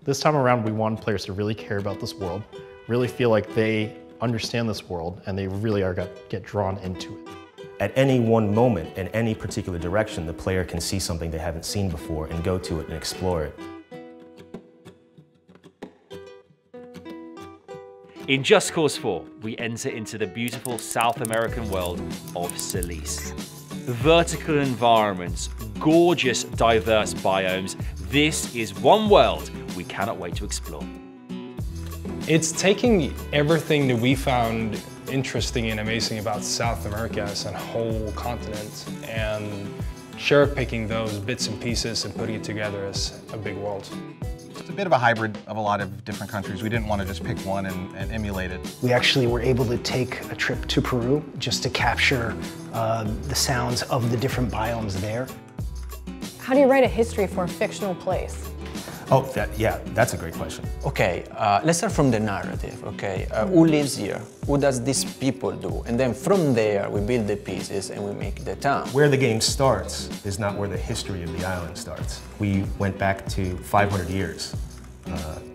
This time around, we want players to really care about this world, really feel like they understand this world, and they really are get drawn into it. At any one moment, in any particular direction, the player can see something they haven't seen before and go to it and explore it. In Just Cause 4, we enter into the beautiful South American world of Solís. Vertical environments, gorgeous, diverse biomes. This is one world we cannot wait to explore. It's taking everything that we found interesting and amazing about South America as a whole continent and cherry-picking those bits and pieces and putting it together as a big world. It's a bit of a hybrid of a lot of different countries. We didn't want to just pick one and emulate it. We actually were able to take a trip to Peru just to capture the sounds of the different biomes there. How do you write a history for a fictional place? Oh, yeah, that's a great question. Okay, let's start from the narrative, okay? Who lives here? What does these people do? And then from there, we build the pieces and we make the town. Where the game starts is not where the history of the island starts. We went back to 500 years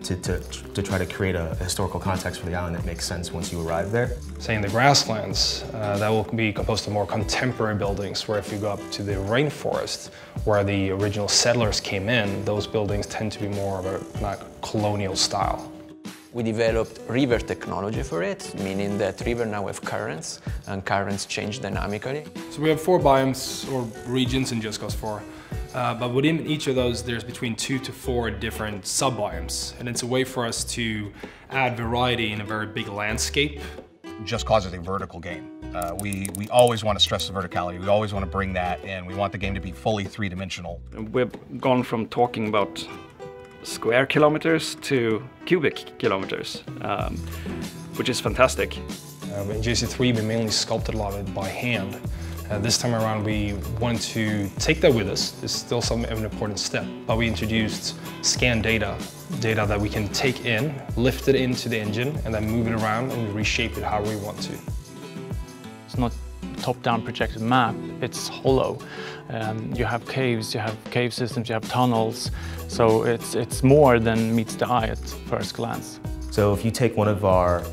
to try to create a historical context for the island that makes sense once you arrive there. Say in the grasslands, that will be composed of more contemporary buildings, where if you go up to the rainforest, where the original settlers came in, those buildings tend to be more of a colonial style. We developed river technology for it, meaning that river now have currents, and currents change dynamically. So we have 4 biomes or regions in Just Cause 4, but within each of those there's between 2 to 4 different sub-biomes, and it's a way for us to add variety in a very big landscape. Just Cause is a vertical game. We always want to stress the verticality. We always want to bring that in. We want the game to be fully three-dimensional. We've gone from talking about square kilometers to cubic kilometers, which is fantastic. In JC3 we mainly sculpted a lot of it by hand. This time around we wanted to take that with us. It's still an important step, but we introduced scan data that we can take in, lift it into the engine, and then move it around and reshape it however we want to. It's not top-down projected map, it's hollow. You have caves, you have cave systems, you have tunnels, so it's more than meets the eye at first glance. So if you take one of our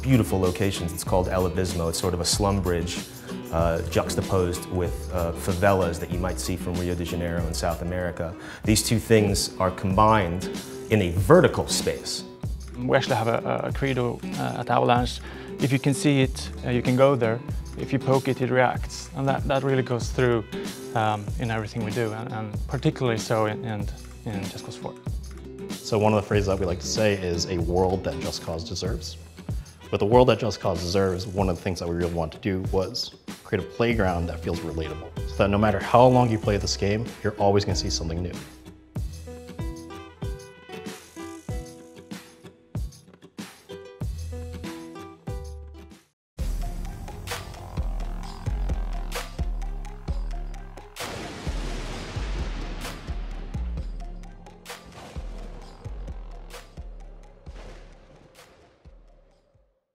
beautiful locations, it's called El Abismo. It's sort of a slum bridge juxtaposed with favelas that you might see from Rio de Janeiro in South America. These two things are combined in a vertical space. We actually have a credo at Avalanche. If you can see it, you can go there. If you poke it, it reacts. And that really goes through in everything we do, and particularly so in Just Cause 4. So one of the phrases that we like to say is a world that Just Cause deserves. But the world that Just Cause deserves, one of the things that we really wanted to do was create a playground that feels relatable. So that no matter how long you play this game, you're always going to see something new.